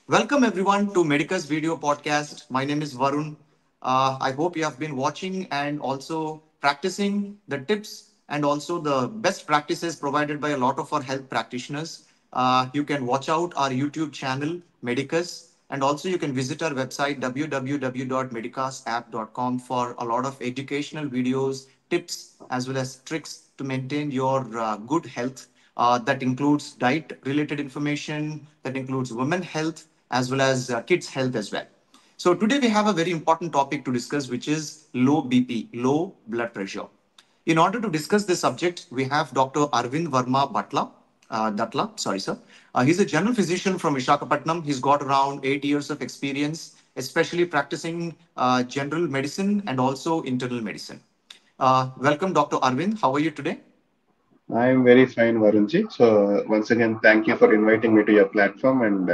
Welcome everyone to Medicas video podcast. My name is Varun. I hope you have been watching and also practicing the tips and also the best practices provided by a lot of our health practitioners. You can watch out our YouTube channel Medicas, and also you can visit our website www.medicasapp.com for a lot of educational videos, tips as well as tricks to maintain your good health. That includes diet related information, that includes women health, as well as kids health as well. So today we have a very important topic to discuss, which is low BP, low blood pressure. In order to discuss this subject, we have Dr. Aravind Varma Datla. Sorry, sir. He's a general physician from Visakhapatnam. He's got around 8 years of experience, especially practicing general medicine and also internal medicine. Welcome, Dr. Arvind. How are you today? I'm very fine, Varunji. So once again, thank you for inviting me to your platform, and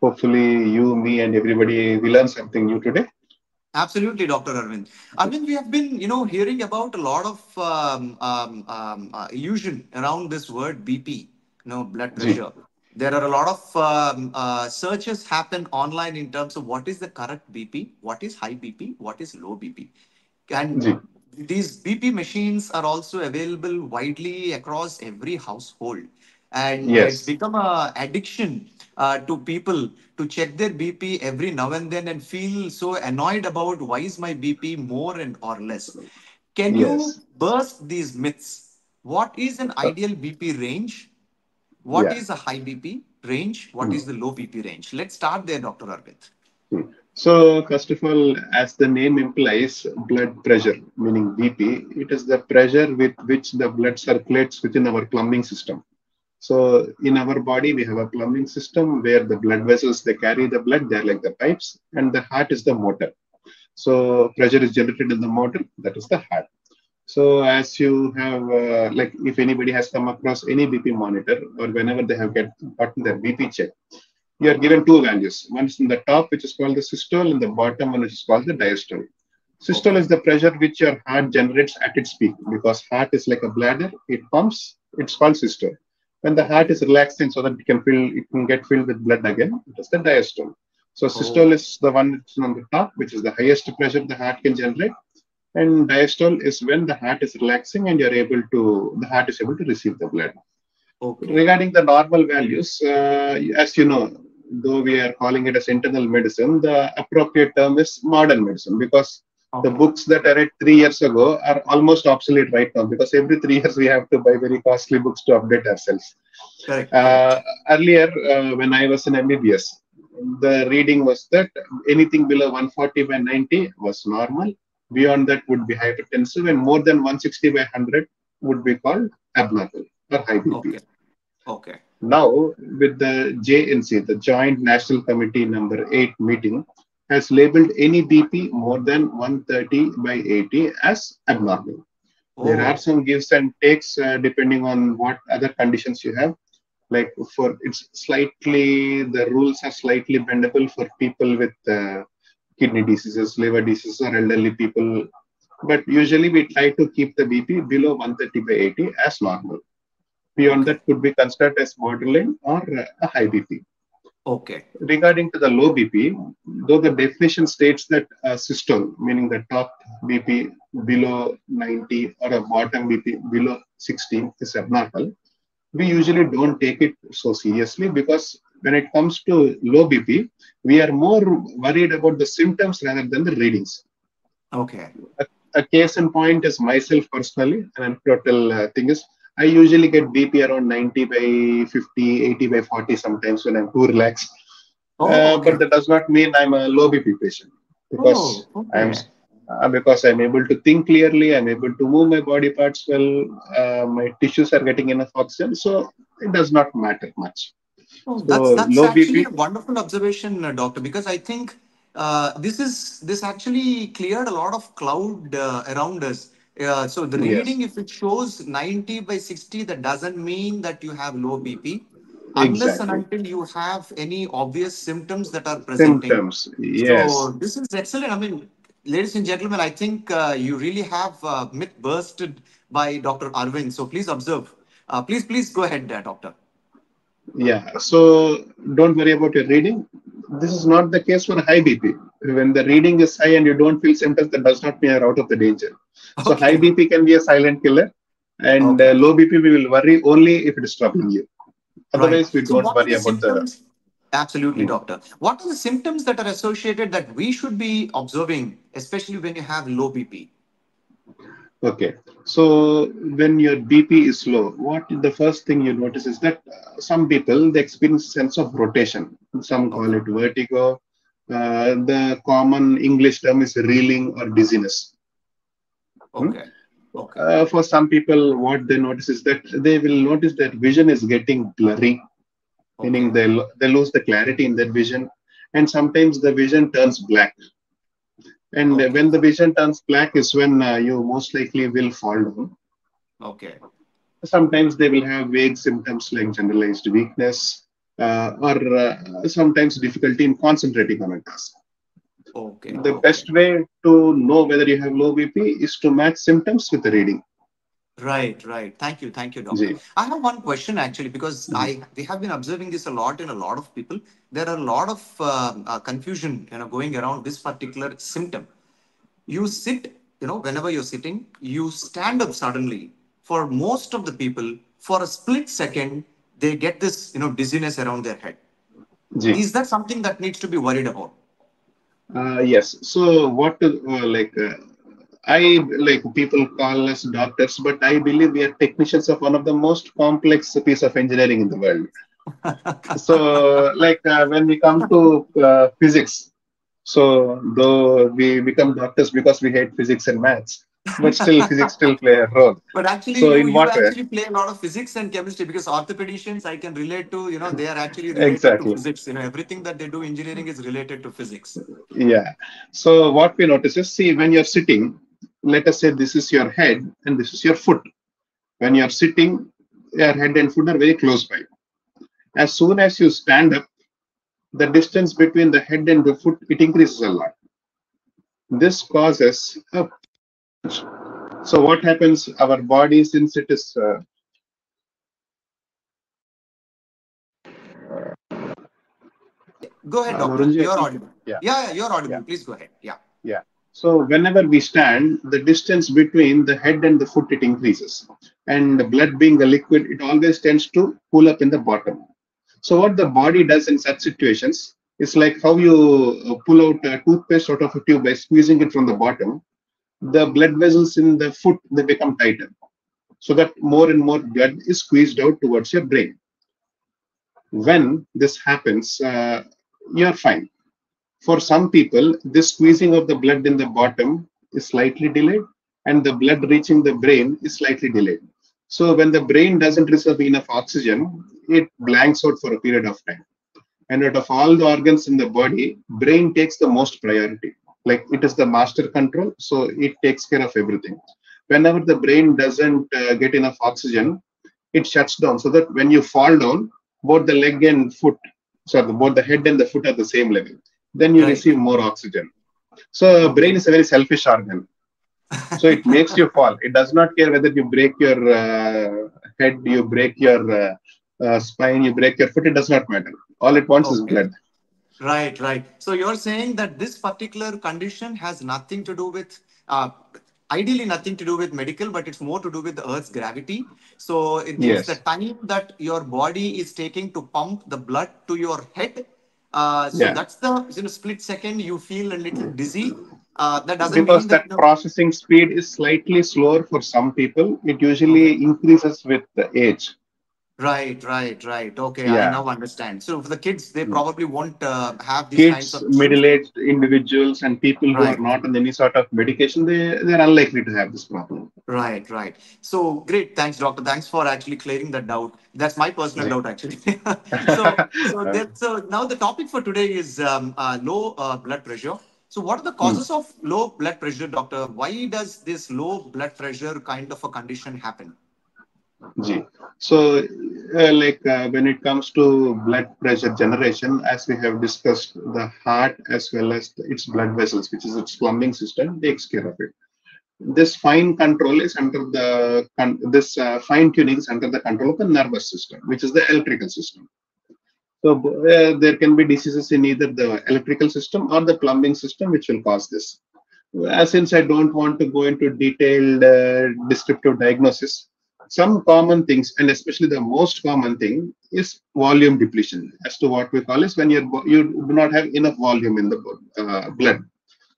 hopefully you, me, and everybody will learn something new today. Absolutely, Dr. Arvind. Arvind, we have been, hearing about a lot of illusion around this word BP, blood Ji, pressure. There are a lot of searches happen online in terms of what is the correct BP, what is high BP, what is low BP. And ji, these BP machines are also available widely across every household. And it's yes, become a addiction to people to check their BP every now and then and feel so annoyed about why is my BP more and or less. Can you yes, burst these myths? What is an uh, ideal BP range? What yeah. is a high BP range? What Hmm, is the low BP range? Let's start there, Dr. Arvind. hmm. So first of all, as the name implies, blood pressure, meaning BP, it is the pressure with which the blood circulates within our plumbing system. So in our body, we have a plumbing system where the blood vessels they carry the blood, they're like the pipes, and the heart is the motor. So pressure is generated in the motor, that is the heart. So as you have, like if anybody has come across any BP monitor or whenever they have gotten their BP check, you are given two values. One is in the top, which is called the systole, and the bottom one, which is called the diastole. Systole Okay. is the pressure which your heart generates at its peak because heart is like a bladder. It pumps. It's called systole. When the heart Okay. is relaxing so that it can get filled with blood again, it is the diastole. So systole Okay. is the one which is on the top, which is the highest pressure the heart can generate. And diastole is when the heart is relaxing and the heart is able to receive the blood. Okay. Regarding the normal values, as you know, though we are calling it as internal medicine, the appropriate term is modern medicine because the Okay. books that I read 3 years ago are almost obsolete right now because every 3 years we have to buy very costly books to update ourselves. Correct. Uh, Correct. Earlier, when I was in MBBS, the reading was that anything below 140 by 90 was normal. Beyond that would be hypertensive, and more than 160 by 100 would be called abnormal or high BP. Okay. Okay. Now, with the JNC, the Joint National Committee number 8 meeting, has labeled any BP more than 130 by 80 as abnormal. There are Oh, some gives and takes depending on what other conditions you have. Like for it's slightly, the rules are slightly bendable for people with kidney diseases, liver diseases, or elderly people. But usually we try to keep the BP below 130 by 80 as normal. Beyond okay. that could be considered as borderline or a high BP. Okay. Regarding to the low BP, though the definition states that a systole, meaning the top BP below 90 or a bottom BP below 60 is abnormal, we usually don't take it so seriously because when it comes to low BP, we are more worried about the symptoms rather than the readings. Okay. A case in point is myself personally, an anecdotal thing is I usually get BP around 90 by 50, 80 by 40 sometimes when I'm too relaxed. Oh, But okay. that does not mean I'm a low BP patient Oh, because I'm okay. because I'm able to think clearly, I'm able to move my body parts well, my tissues are getting enough oxygen, so it does not matter much. Oh, that's So that's low actually BP, a wonderful observation, doctor, because I think this actually cleared a lot of cloud around us. So the yes, reading, if it shows 90 by 60, that doesn't mean that you have low BP, unless and exactly. until you have any obvious symptoms that are presenting. Symptoms, So yes. this is excellent. I mean, ladies and gentlemen, I think you really have myth bursted by Dr. Arvind. So please observe. Please go ahead, doctor. Yeah, so don't worry about your reading. This is not the case for high BP. When the reading is high and you don't feel symptoms, that does not mean you're out of the danger. So high Okay. BP can be a silent killer, and Okay. low BP we will worry only if it is troubling you. Right. Otherwise, we So, don't what are worry the about the. symptoms? Absolutely, Hmm. doctor. What are the symptoms that are associated that we should be observing, especially when you have low BP? Okay, so when your BP is low, what the first thing you notice is that some people they experience sense of rotation. Some call Okay. it vertigo. The common English term is reeling or dizziness. Hmm? Okay. Okay. For some people, what they notice is that they will notice that vision is getting blurry, meaning Okay. they lose the clarity in their vision, and sometimes the vision turns black. And Okay. when the vision turns black is when you most likely will fall down. Okay. Sometimes they will have vague symptoms like generalized weakness or sometimes difficulty in concentrating on a task. Okay. The Okay. best way to know whether you have low BP is to match symptoms with the reading. Right, right. Thank you, doctor. G. I have one question actually because Mhm. I we have been observing this a lot in a lot of people. There are a lot of confusion, going around this particular symptom. You sit, whenever you're sitting, you stand up suddenly. For most of the people, for a split second, they get this, dizziness around their head. G. Is that something that needs to be worried about? Yes. So what I like people call us doctors, but I believe we are technicians of one of the most complex piece of engineering in the world. So when we come to physics, so though we become doctors because we hate physics and maths, but still physics still play a role. But actually, So you in you what way? actually play a lot of physics and chemistry because orthopedicians I can relate to. They are actually related to Exactly. physics. Everything that they do engineering is related to physics. Yeah. So what we notice is, see, when you're sitting, let us say this is your head and this is your foot. When you're sitting, your head and foot are very close by. As soon as you stand up, the distance between the head and the foot it increases a lot. This causes a. So what happens? Our body, since it is Go ahead, doctor. Nurunji, I You're think, audible. yeah, Yeah, you're yeah, audible. Please go ahead. Yeah. yeah. So whenever we stand, the distance between the head and the foot it increases, and the blood being a liquid, it always tends to pull up in the bottom. So what the body does in such situations is like how you pull out a toothpaste out of a tube by squeezing it from the bottom. The blood vessels in the foot they become tighter, so that more and more blood is squeezed out towards your brain. When this happens, you're fine. For some people, this squeezing of the blood in the bottom is slightly delayed, and the blood reaching the brain is slightly delayed. So when the brain doesn't receive enough oxygen, it blanks out for a period of time. And out of all the organs in the body, brain takes the most priority. Like it is the master control, so it takes care of everything. Whenever the brain doesn't get enough oxygen, it shuts down so that when you fall down, both the leg and foot, both the head and the foot are the same level. Then you Right. receive more oxygen. So brain Okay. is a very selfish organ. So it makes you fall. It does not care whether you break your head, you break your spine, you break your foot. It does not matter. All it wants is Okay. blood. Right, right. So you're saying that this particular condition has nothing to do with, ideally nothing to do with medical, but it's more to do with the Earth's gravity. So it's the Yes. time that your body is taking to pump the blood to your head. So Yeah. that's the split second you feel a little dizzy. That doesn't Because mean that that processing speed is slightly slower for some people. It usually Okay. increases with the age. Right, right, right. Okay, I Yeah. now understand. So for the kids, they probably won't have these kinds Kids, of issues. middle-aged individuals, and people who are Right. not on any sort of medication, they're unlikely to have this problem. Right, right. So great. Thanks, doctor. Thanks for actually clearing that doubt. That's my personal Ji. doubt, actually. So now the topic for today is low blood pressure. So what are the Hmm. causes of low blood pressure, doctor? Why does this low blood pressure kind of a condition happen? Ji. So, when it comes to blood pressure generation, as we have discussed, the heart as well as its blood vessels, which is its plumbing system, takes care of it. This fine control is under this fine tuning is under the control of the nervous system, which is the electrical system. So there can be diseases in either the electrical system or the plumbing system, which will cause this. Since I don't want to go into detailed descriptive diagnosis, some common things, and especially the most common thing, is volume depletion. As to what we call is when you do not have enough volume in the blood.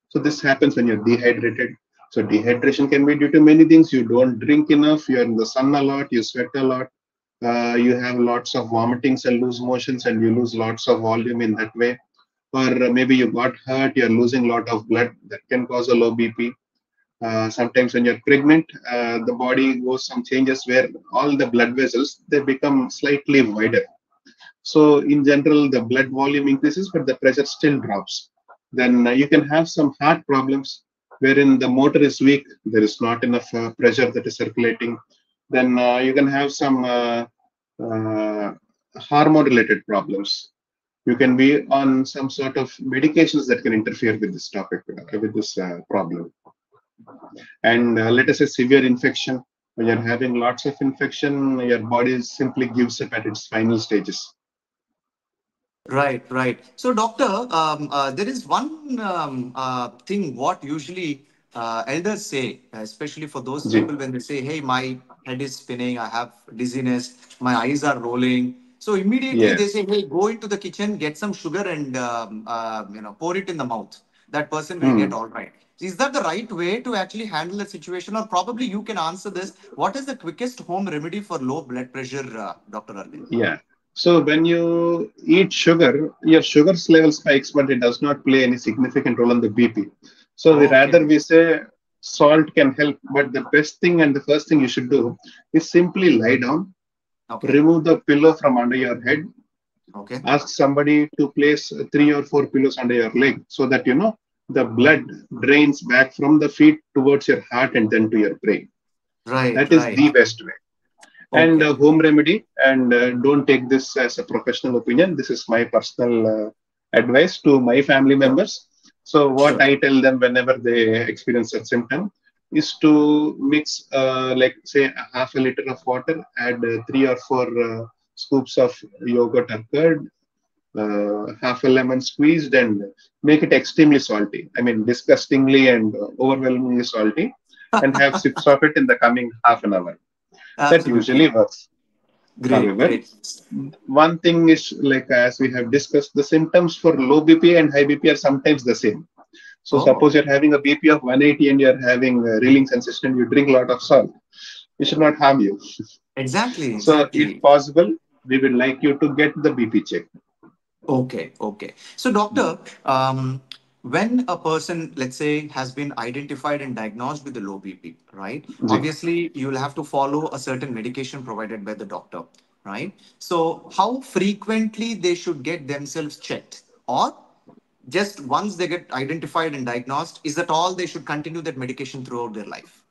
So this happens when you're dehydrated. So dehydration can be due to many things. You don't drink enough. You're in the sun a lot. You sweat a lot. You have lots of vomitings and loose motions, and you lose lots of volume in that way. Or maybe you got hurt. You're losing a lot of blood. That can cause a low BP. Sometimes when you're pregnant, the body goes some changes where all the blood vessels they become slightly wider. So in general, the blood volume increases, but the pressure still drops. Then you can have some heart problems wherein the motor is weak. There is not enough pressure that is circulating. Then you can have some uh, hormone-related problems. You can be on some sort of medications that can interfere with this topic, with this problem. And let us say severe infection. When you're having lots of infection, your body simply gives up at its final stages. Right, right. So, doctor, there is one thing what usually elders say, especially for those Ji. people when they say, "Hey, my head is spinning, I have dizziness, my eyes are rolling." So immediately they Yes. say, "Hey, go into the kitchen, get some sugar, and pour it in the mouth. That person will get Hmm. all right." Is that the right way to actually handle the situation, or probably you can answer this? What is the quickest home remedy for low blood pressure, Doctor Arvind? Yeah. So when you eat sugar, your sugar level spikes, but it does not play any significant role on the BP. So Okay, we say salt can help, but the best thing and the first thing you should do is simply lie down, okay, remove the pillow from under your head, okay. ask somebody to place 3 or 4 pillows under your leg so that the blood drains back from the feet towards your heart and then to your brain. Right, That is right. the best way. And Okay. home remedy, and don't take this as a professional opinion. This is my personal advice to my family Sure. members. So what Sure. I tell them whenever they experience a symptom is to mix, like say, a half a liter of water, add 3 or 4 scoops of yogurt or curd, half a lemon squeezed, and make it extremely salty. I mean, disgustingly and overwhelmingly salty, and have sips of it in the coming half an hour. That usually Absolutely. works. Great, However, great. one thing is, like as we have discussed, the symptoms for low BP and high BP are sometimes the same. So Oh, suppose you're having a BP of 180 and you're having a reeling sensation, you drink a lot of salt. It should not harm you. exactly, So if exactly. possible, we would like you to get the BP check. Okay, okay. So, doctor, when a person, let's say, has been identified and diagnosed with the low BP, right? Ji. Obviously, you'll have to follow a certain medication provided by the doctor, right? So, how frequently they should get themselves checked, or just once they get identified and diagnosed, is that all they should continue that medication throughout their life?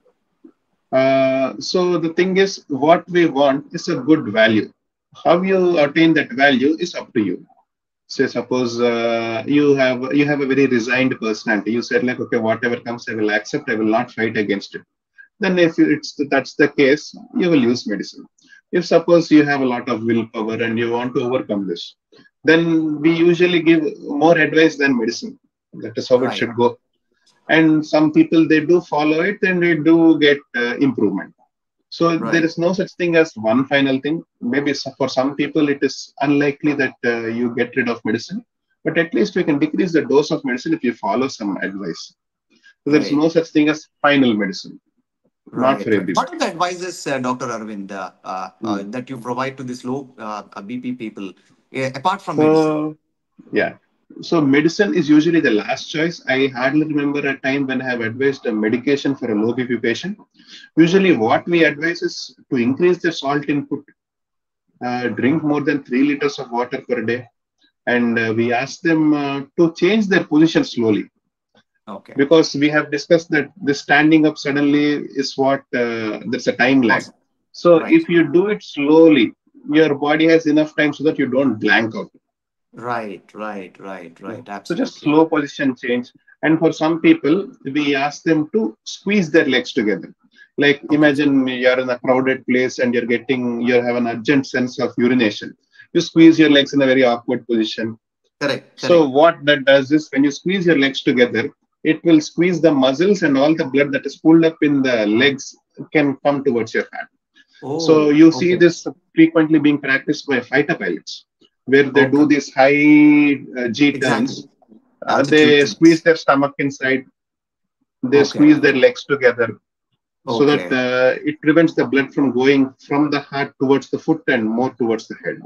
So the thing is, what we want is a good value. How you attain that value is up to you. Say suppose you have a very resigned personality. You said like, okay, whatever comes I will accept, I will not fight against it. Then if that's the case, you will use medicine. If suppose you have a lot of willpower and you want to overcome this, then we usually give more advice than medicine. That is how it Right, should go. And some people they do follow it and they do get improvement. So there right. is no such thing as one final thing. Maybe for some people it is unlikely that you get rid of medicine, but at least we can decrease the dose of medicine if you follow some advice. So there is Right. no such thing as final medicine, not for Right, right. What everybody. are the advices, Dr. Arvind, Hmm. that you provide to this low BP people, apart from medicine? So yeah, so medicine is usually the last choice. I hardly remember a time when I have advised a medication for a low BP patient. Usually, what we advise is to increase the salt input, drink more than 3 liters of water per day, and we ask them to change their position slowly, Okay. because we have discussed that the standing up suddenly is what there's a time lag. Awesome. So Right. if you do it slowly, your body has enough time so that you don't blank out. Right, right, right, Yeah. right. So just Absolutely. slow position change. And for some people, we ask them to squeeze their legs together. Like Okay. imagine you're in a crowded place and you're have an urgent sense of urination. you squeeze your legs in a very awkward position. Correct, So correct. what that does is when you squeeze your legs together, it will squeeze the muscles and all the blood that is pulled up in the legs can come towards your hand. So Oh, you see okay. this frequently being practiced by fighter pilots, where they do Okay. these high G Exactly. turns. Altitude They squeeze things. their stomach inside, they Okay. squeeze their legs together so that Okay. it prevents the blood from going from the heart towards the foot and more towards the head.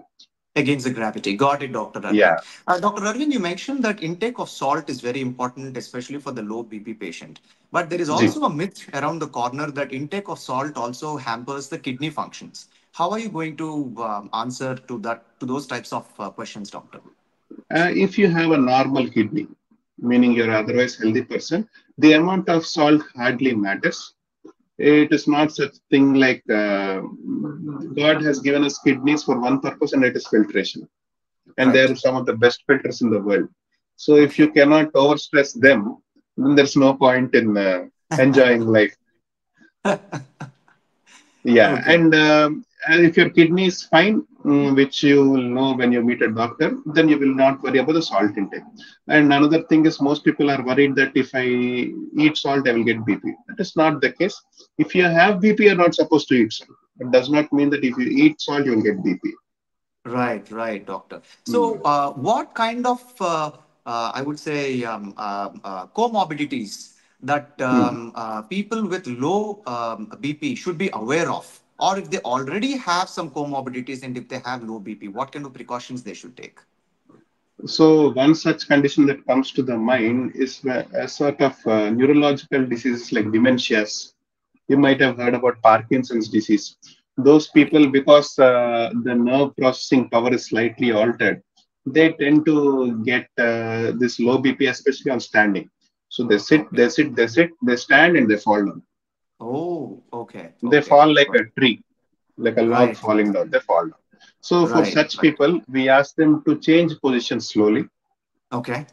Against the gravity. Got it, Dr. Yeah. Arvind. Dr. Arvind, you mentioned that intake of salt is very important, especially for the low BP patient. But there is G. also a myth around the corner that intake of salt also hampers the kidney functions. How are you going to answer to those types of questions, doctor? If you have a normal kidney, meaning you're otherwise healthy person, the amount of salt hardly matters. It is not such thing like God has given us kidneys for one purpose, and it is filtration. And they Right. are some of the best filters in the world. So if you Okay. cannot overstress them, then there's no point in enjoying life. Yeah, Okay. and if your kidney is fine, which you will know when you meet a doctor, then you will not worry about the salt intake. And another thing is, most people are worried that if I eat salt, I will get BP. That is not the case. If you have BP, you're not supposed to eat salt. It does not mean that if you eat salt, you will get BP. Right, right, doctor. So, Hmm. what kind of, I would say, comorbidities that Hmm. people with low BP should be aware of? Or if they already have some comorbidities and if they have low BP, what kind of precautions they should take? So one such condition that comes to the mind is a sort of neurological diseases like dementias. You might Okay, have heard about Parkinson's disease. Those right. people, because the nerve processing power is slightly altered, they tend to get this low BP, especially on standing. So they sit, Okay. they sit, they sit, they stand, and they fall down. Oh, okay, They okay. fall like Right, a tree, like a log right, falling down. They fall down. So for right, such right. people, we ask them to change position slowly. Okay,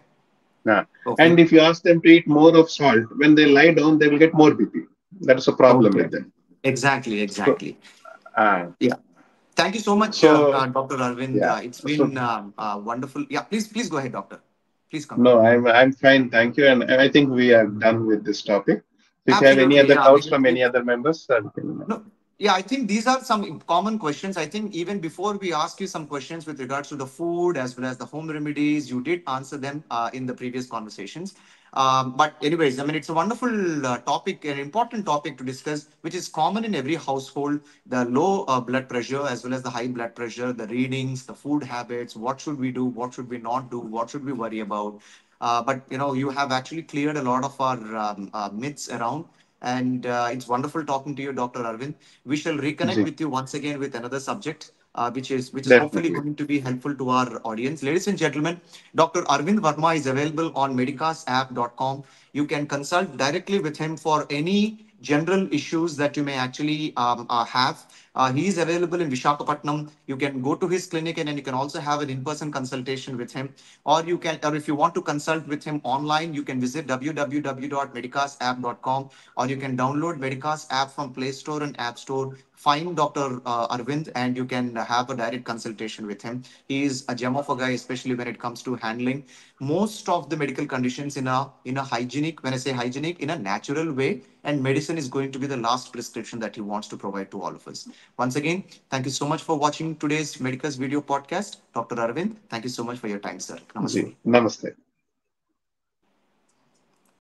Yeah. okay, And if you ask them to eat more of salt, when they lie down, they will get more BP. That is a problem okay. with them. Exactly, So, exactly. uh, Yeah. Thank you so much, so Dr. Arvind. yeah. It's So been wonderful. Yeah, please go ahead, doctor. Please no, conclude. I'm fine. Thank you. And I think we are done with this topic. If you have any Absolutely. other Yeah. doubts from any other members, we can. No, yeah, I think these are some common questions. I think even before we ask you some questions with regards to the food as well as the home remedies, you did answer them in the previous conversations. But anyways, I mean, it's a wonderful topic, an important topic to discuss, which is common in every household: the low blood pressure as well as the high blood pressure, the readings, the food habits. What should we do? What should we not do? What should we worry about? But you have actually cleared a lot of our myths around. And it's wonderful talking to you, Dr. Arvind. We shall reconnect Ji, with you once again with another subject, which is hopefully definitely. going to be helpful to our audience. Ladies and gentlemen, Dr. Arvind Varma is available on medicasapp.com. You can consult directly with him for any general issues that you may actually have. He is available in Visakhapatnam. You can go to his clinic and then you can also have an in-person consultation with him. Or if you want to consult with him online, you can visit www.medicasapp.com, or you can download Medicas app from Play Store and App Store. Find Dr. Arvind and you can have a direct consultation with him. He is a gem of a guy, especially when it comes to handling most of the medical conditions in a hygienic, when I say hygienic, in a natural way. And medicine is going to be the last prescription that he wants to provide to all of us. Once again, thank you so much for watching today's Medicas video podcast. Dr. Arvind, thank you so much for your time, sir. Ji, Namaste. namaste.